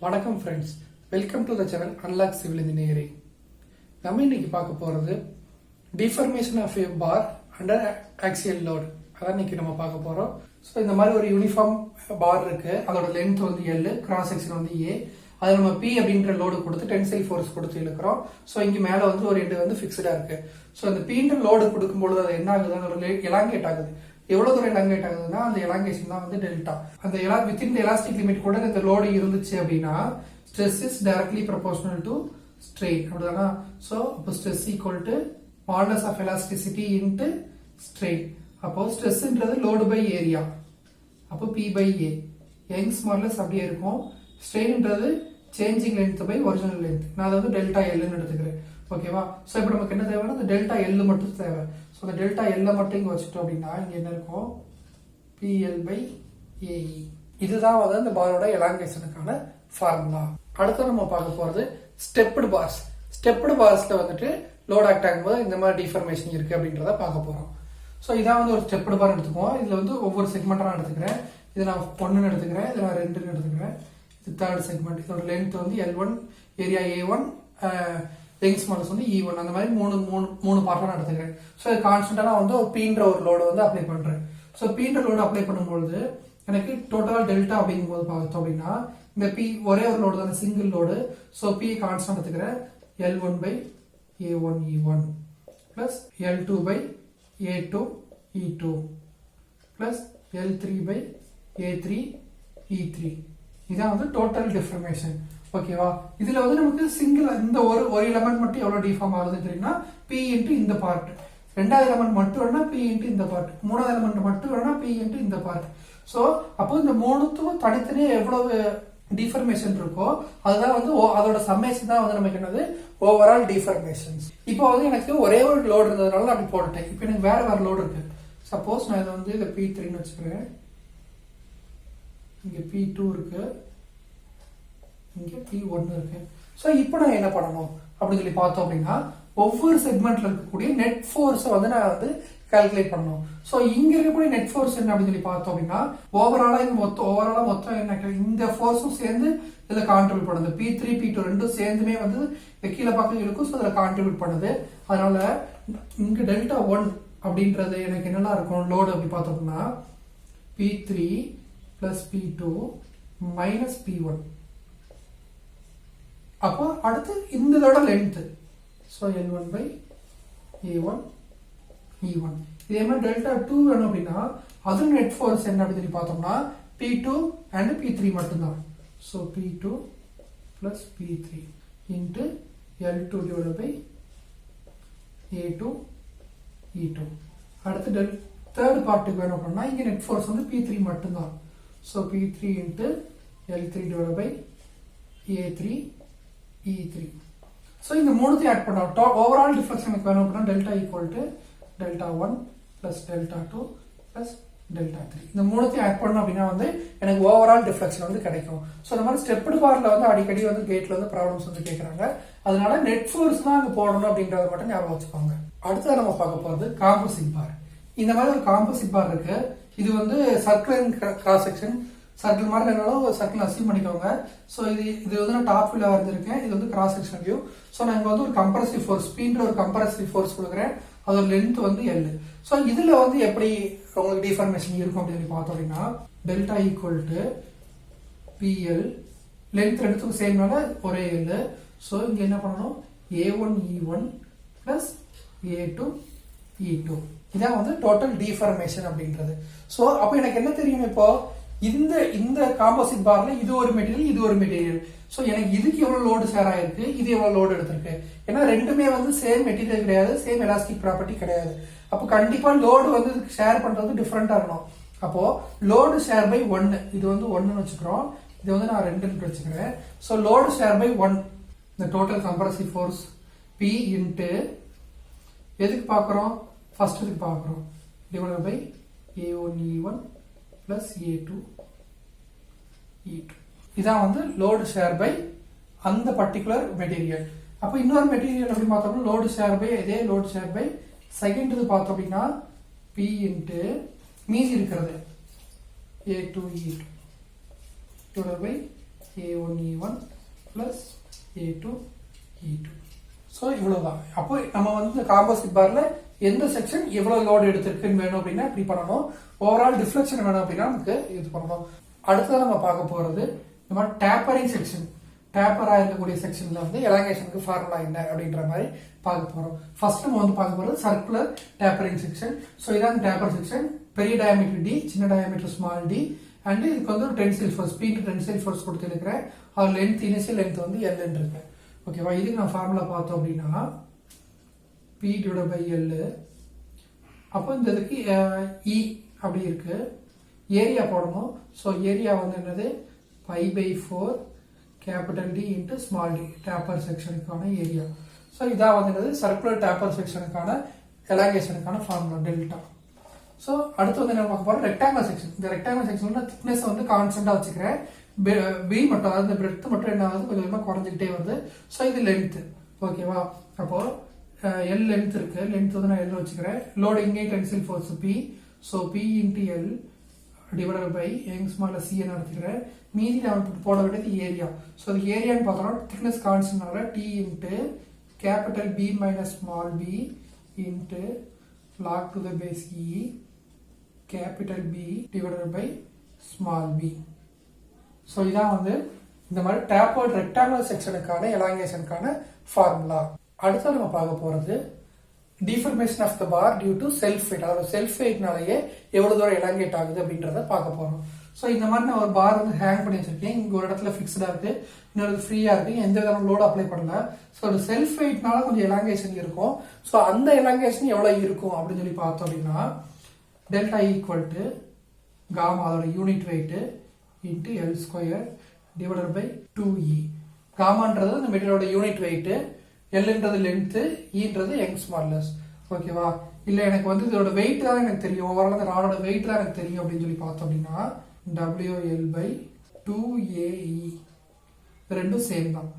வணக்கம் friends, welcome to the channel Unlock Civil Engineering. நம்ம இன்னைக்கு பார்க்க போகிறது deformation of a bar under axial load. அதான் இன்னைக்கு நம்ம பார்க்க போகிறோம். ஸோ இந்த மாதிரி ஒரு யூனிஃபார்ம் பார் இருக்கு, அதோட லென்த் வந்து L, கிராஸ் செக்ஷன் வந்து A. அது நம்ம P அப்படின்ற லோடு கொடுத்து டென்சைல் ஃபோர்ஸ் கொடுத்து இழுக்கிறோம். ஸோ இங்கே மேலே வந்து ஒரு எண்டு வந்து ஃபிக்ஸ்டாக இருக்கு. ஸோ அந்த Pன்ற லோடு கொடுக்கும்பொழுது அது என்ன ஆகுதுன்னா ஒரு எலாங்கேட் ஆகுது. எவ்வளவு தூரம் எலாங்கேட் ஆகுதுன்னா அந்த எலாங்கேஷன் தான் வந்து டெல்டா. அந்த வித்தின் எலாஸ்டிக் லிமிட் கூட இந்த லோடு இருந்துச்சு அப்படின்னா stress is directly proportional to strain. அப்படிதானா? ஸோ இப்போ stress equal to modulus of elasticity into strain. அப்போ ஸ்ட்ரெஸ்ன்றது லோடு பை ஏரியா, அப்போ P by A. Young's modulus அப்படியே இருக்கும். ஸ்ட்ரெயின்ன்றது changing length by original length. நான் அதை வந்து டெல்டா எல்னு எடுத்துக்கிறேன். ஓகேவா? ஸோ இப்போ நமக்கு என்ன தேவைன்னா அந்த டெல்டா எல் மட்டும் தேவை. ஸோ அந்த டெல்டா எல்ல மட்டும் இங்கே வச்சுட்டோம் அப்படின்னா இங்கே என்ன இருக்கும்? PL by AE. இதுதான் வந்து அந்த பாரோட எலாங்கேஷனுக்கான ஃபார்முலா. அடுத்து நம்ம பார்க்க போகிறது ஸ்டெப்டு பார்ஸ். ஸ்டெப்டு பார்ஸ்ல வந்துட்டு லோட் ஆக்ட் ஆகும்போது இந்த மாதிரி டிஃபர்மேஷன் இருக்கு அப்படின்றத பார்க்க போகிறோம். ஸோ இதான் வந்து ஒரு ஸ்டெப்டு பார் எடுத்துக்குவோம். இதில் வந்து ஒவ்வொரு செக்மெண்ட்டாக நான் எடுத்துக்கிறேன். இதை நான் 1ன்னு எடுத்துக்கிறேன், இதை நான் 2ன்னு எடுத்துக்கிறேன். இது தேர்ட் செக்மெண்ட். இதோட லென்த் வந்து L1, area A1, Young's modulus வந்து E1. அந்த மாதிரி மூணு பார்ட்டாக நான் எடுத்துக்கிறேன். ஸோ இது கான்ஸ்டன்டாக வந்து Pன்ற ஒரு லோடு வந்து அப்ளை பண்ணுறேன். ஸோ Pன்ற லோடு அப்ளை பண்ணும்போது எனக்கு டோட்டல் டெல்டா அப்படிங்கும்போது பார்த்தோம் அப்படின்னா இந்த P ஒரே ஒரு லோடு தானே, single load. So P constant எடுத்துக்கிறேன். L1 by A1 E1 plus L2 by A2 E2 plus L3 by A3 E3. இதான் வந்து டோட்டல் டிஃபர்மேஷன். ஓகேவா? இதுல வந்து நமக்கு சிங்கிள் இந்த ஒரு எலமெண்ட் மட்டும் எவ்வளவு டிஃபார்ம் ஆகுது தெரியுமா? P இன்ட்டு இந்த பார்ட். ரெண்டாவது எலமெண்ட் மட்டும் வேணா P இன்ட்டு இந்த பார்ட். மூணாவது எலமெண்ட் மட்டும் வேணா P இன்ட்டு இந்த பார்ட். ஸோ அப்போ இந்த மூணுத்துக்கும் தனித்தனியே எவ்வளவு டிஃபர்மேஷன் இருக்கோ அதுதான் வந்து அதோட சம்மேஷன் தான் வந்து நமக்கு என்னது ஓவரால் டிஃபர்மேஷன்ஸ். இப்போ வந்து எனக்கு ஒரே ஒரு லோடு இருந்ததுனால அப்படி போட்டுட்டேன். இப்போ எனக்கு வேற லோடு இருக்கு. சப்போஸ் நான் இதை வந்து இதை P3ன்னு வச்சுக்கிறேன். இங்க P2 இருக்கு, இங்க P1 இருக்கு. ஸோ இப்போ நான் என்ன பண்ணணும் அப்படின்னு சொல்லி பார்த்தோம் அப்படின்னா ஒவ்வொரு செக்மெண்ட்ல இருக்கக்கூடிய நெட் ஃபோர்ஸை வந்து நான் வந்து கால்குலேட் பண்ணணும். ஸோ இங்க இருக்கக்கூடிய நெட் ஃபோர்ஸ் என்ன அப்படின்னு சொல்லி பார்த்தோம் அப்படின்னா ஓவராலா மொத்தம் என்ன, இந்த ஃபோர்ஸும் சேர்ந்து இதில் கான்ட்ரிபியூட் பண்ணுது. P3 P2 ரெண்டும் சேர்ந்துமே வந்து இந்த கீழே பக்கம் இருக்கும். ஸோ அதில் கான்ட்ரிபியூட் பண்ணுது. அதனால இங்க டெல்டா 1 அப்படின்றது எனக்கு என்னெல்லாம் இருக்கும் லோடு அப்படி பார்த்தோம்னா P3 plus P2 minus P1. அப்போ அடுத்து இந்த length. So L1 by A1 E1. இதே மாதிரி டெல்டா 2 வேணும் அப்படின்னா அது நெட் ஃபோர்ஸ் என்ன அப்படின்னு சொல்லி பார்த்தோம்னா P2 அண்ட் P3 மட்டும்தான். So P2 plus P3 into L2 divide by A2 E2. அடுத்து தேர்ட் பார்ட்டுக்கு வேணும் அப்படின்னா இங்கே நெட் ஃபோர்ஸ் வந்து P3 மட்டும்தான். So P3 into L3 divide by A3 E3. So இந்த மூணுத்தையும் ஆட் பண்ணோம். ஓவரால் டிஃபரன்ஸ் எனக்கு வேணும் அப்படின்னா delta equal to delta 1 plus delta 2 plus delta 3. இந்த மூணுத்தையும் ஆட் பண்ணோம் அப்படின்னா வந்து எனக்கு ஓவரால் டிஃப்ளெக்ஷன் வந்து கிடைக்கும். ஸோ இந்த மாதிரி ஸ்டெப்டு பார்ல வந்து அடிக்கடி வந்து கேட்ல வந்து ப்ராப்ளம்ஸ் வந்து கேட்கறாங்க. அதனால நெட் ஃபோர்ஸ் தான் அங்கே போடணும் அப்படின்றத மட்டும் ஞாபகம் வச்சுக்கோங்க. அடுத்தது நம்ம பார்க்க போகிறது காம்போசிட் பார். இந்த மாதிரி ஒரு காம்போசிட் பார் இருக்கு. இது வந்து சர்க்கிள் கிராஸ் செக்ஷன். சர்க்கிள் மாதிரி இருந்தாலும் ஒரு சர்க்கிள் அசீவ் பண்ணிக்கோங்க. ஸோ இது வந்து நான் டாப் வியூல வரைஞ்சிருக்கேன். இது வந்து கிராஸ் செக்ஷன் வியூ. ஸோ நான் இங்கே வந்து ஒரு கம்ப்ரசிவ் ஃபோர்ஸ் Pன்ற ஒரு கம்ப்ரசிவ் ஃபோர்ஸ் கொடுக்குறேன். அதோட லென்த் வந்து L. ஸோ இதுல வந்து எப்படி உங்களுக்கு டிஃபர்மேஷன் இருக்கும் அப்படின்னு பார்த்தோம் அப்படின்னா delta equal to PL. Length எடுத்து சேம்னால ஒரே L. ஸோ இங்க என்ன பண்ணணும்? A1 E1 plus A2 E2. இதான் வந்து டோட்டல் டிஃபர்மேஷன் அப்படின்றது. ஸோ அப்போ எனக்கு என்ன தெரியும்? இப்போ இந்த காம்போசிட் பார்ல இது ஒரு மெட்டீரியல், இது ஒரு மெட்டீரியல். ஸோ எனக்கு இதுக்கு எவ்வளவு லோடு ஷேர் ஆயிருக்கு, இது எவ்வளவு லோடு எடுத்திருக்கு. ஏன்னா ரெண்டுமே வந்து சேம் மெட்டீரியல் கிடையாது, சேம் எலாஸ்டிக் ப்ராப்பர்ட்டி கிடையாது. அப்போ கண்டிப்பா லோடு வந்து ஷேர் பண்றது டிஃபரெண்டா இருக்கணும். அப்போ லோடு ஷேர் பை 1, இது வந்து 1ன்னு வச்சுக்கிறோம். இது வந்து நான் 2ன்னு வச்சுக்கிறேன். ஸோ லோடு ஷேர் பை 1, இந்த total compressive force P into எதுக்கு பார்க்குறோம்? ஃபர்ஸ்ட் இதுக்கு பார்க்குறோம் divide by A1 E1 plus A2 E2. இதான் வந்து லோடு ஷேர் பை அந்த பர்டிகுலர் மெட்டீரியல். அப்போ இன்னொரு மெட்டீரியல் எப்படி பார்த்தோம்னா லோடு ஷேர் பை இதே லோடு ஷேர் பை செகண்ட் இது பார்த்தோம் அப்படின்னா P இன்ட்டு மீதி இருக்கிறது A2 E2 divide by A1 E1 plus A2 E2. So இவ்வளோதான். அப்போ நம்ம வந்து காம்போசிட் பார்ல எந்த செக்ஷன் எவ்வளவு லோடு எடுத்திருக்குன்னு வேணும் அப்படின்னா இப்படி பண்ணணும். ஓவரால் டிஃப்ளெக்ஷன் வேணும் அப்படின்னா நமக்கு இது பண்ணணும். அடுத்ததான் நம்ம பார்க்க போறது இந்த மாதிரி டேப்பரிங் செக்ஷன். டேப்பரா இருக்கக்கூடிய செக்ஷன்ல வந்து எலாங்கேஷனுக்கு ஃபார்முலா என்ன அப்படின்ற மாதிரி பார்க்க போறோம். ஃபர்ஸ்ட் நம்ம வந்து பார்க்க போறது சர்க்குலர் டேப்பரிங் செக்ஷன். ஸோ இதான் டேப்பர் செக்ஷன். பெரிய டயாமீட்டர் டி, சின்ன டயாமீட்டர் ஸ்மால் டி, அண்ட் இதுக்கு வந்து ஒரு tensile force P tensile force கொடுத்துருக்கிறேன். அது லென்த் இனிஷியல் லென்த் வந்து எல்ன்னு இருக்கு. ஓகேவா? இதுக்கு நான் ஃபார்முலா பார்த்தோம் அப்படின்னா பி டிவைட் பை எல். அப்போ இந்த இதுக்கு இ அப்படி இருக்கு. ஏரியா போடணும். ஸோ ஏரியா வந்து என்னது pi by 4 capital D into small d taper section area. So இதான் வந்து சர்க்குலர் டேப்பர் செக்ஷனுக்கான எலாங்கேஷனுக்கான ஃபார்முலா டெல்டா. ஸோ அடுத்து வந்து என்ன பார்க்க போறோம் ரெக்டாங்குலர் செக்ஷன். இந்த ரெக்டாங்குலர் செக்ஷன்ல திக்னஸ் வந்து கான்ஸ்டன்டா வச்சுக்கிறேன். பி மட்டும் அதாவது இந்த பிரெத் மட்டும் என்ன ஆகுது கொஞ்சம் கொஞ்சமாக குறைஞ்சிக்கிட்டே வருது. ஸோ இது லென்த். ஓகேவா? அப்போ எல் லென்த் இருக்கு. லென்த் வந்து நான் எல் வச்சுக்கிறேன். லோடு இங்கே tensile force P. So P into L divided by Young's modulus C என்ன எடுத்துக்கிறேன். மீதி நான் போட வேண்டியது ஏரியா. ஸோ அது ஏரியான்னு பார்த்தோம்னா thickness constant t into capital B minus small b into log to the base e capital B divided by small b. So இதான் வந்து இந்த மாதிரி டேப்பர்ட் ரெக்டாங்குலர் செக்ஷனுக்கான எலாங்கேஷனுக்கான ஃபார்முலா. அடுத்து நம்ம பார்க்க போறது deformation of the bar due to self weight. அதாவது செல்ஃப் வெயிட்னாலேயே எவ்வளவு தூரம் எலாங்கேட் ஆகுது அப்படின்றத பார்க்க போறோம். ஸோ இந்த மாதிரி நான் ஒரு பார் வந்து ஹேங் பண்ணி வச்சிருக்கேன். இங்க ஒரு இடத்துல ஃபிக்ஸ்டா இருக்கு, இன்னொரு ஃப்ரீயா இருக்கு, எந்த விதமான லோடு அப்ளை பண்ணல. ஸோ ஒரு செல்ஃப் வெயிட்னால கொஞ்சம் எலாங்கேஷன் இருக்கும். ஸோ அந்த எலாங்கேஷன் எவ்வளவு இருக்கும் அப்படின்னு சொல்லி பார்த்தோம் அப்படின்னா டெல்டா ஈக்குவல் டு காமா அதோட unit weight into L square divided by 2e. காமான்றது இந்த மெட்டீரியலோட யூனிட் வெயிட், எல்ன்றது லென்த், ஈன்றது யங்ஸ் மாடுலஸ். ஓகேவா? இல்ல எனக்கு வந்து இதோட வெயிட் தான் எனக்கு தெரியும், ஓவரால் இந்த ராடோட வெயிட் தான் எனக்கு தெரியும் அப்படின்னு சொல்லி பார்த்தோம் அப்படின்னா WL by 2AE ரெண்டும் சேம் தான்.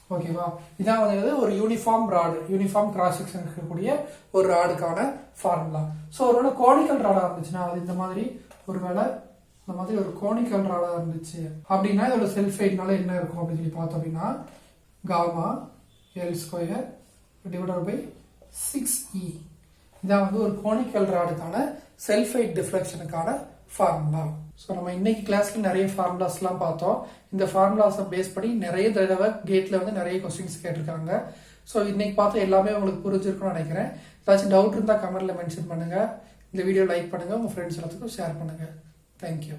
ஓகேவா? இதான் வந்து ஒரு uniform rod, uniform cross section இருக்கக்கூடிய ஒரு ராடுக்கான ஃபார்முலா. ஸோ ஒருவேளை கோனிக்கல் ராடா இருந்துச்சுன்னா அது இந்த மாதிரி ஒருவேளை இந்த மாதிரி ஒரு கோனிக்கல் ராடா இருந்துச்சு அப்படின்னா இதோட செல்ஃப் வெயிட்னால என்ன இருக்கும் அப்படின்னு சொல்லி பார்த்தோம் அப்படின்னா gamma L square divided by 6e. இதான் வந்து ஒரு கோனிக்கல் ராடுக்கான செல்ஃப் வெயிட் டிஃப்ளெக்ஷனுக்கான ஃபார்முலா. ஸோ நம்ம இன்னைக்கு கிளாஸ்ல நிறைய ஃபார்முலாஸ் எல்லாம் பார்த்தோம். இந்த ஃபார்முலாஸை பேஸ் பண்ணி நிறைய தடவை கேட்ல வந்து நிறைய கொஸ்டின்ஸ் கேட்டிருக்காங்க. ஸோ இன்னைக்கு பார்த்து எல்லாமே உங்களுக்கு புரிஞ்சிருக்கும்னு நினைக்கிறேன். ஏதாச்சும் டவுட் இருந்தால் கமெண்ட்ல மென்ஷன் பண்ணுங்க. இந்த வீடியோ லைக் பண்ணுங்க, உங்க ஃப்ரெண்ட்ஸ் எல்லாத்துக்கும் ஷேர் பண்ணுங்க. தேங்க்யூ.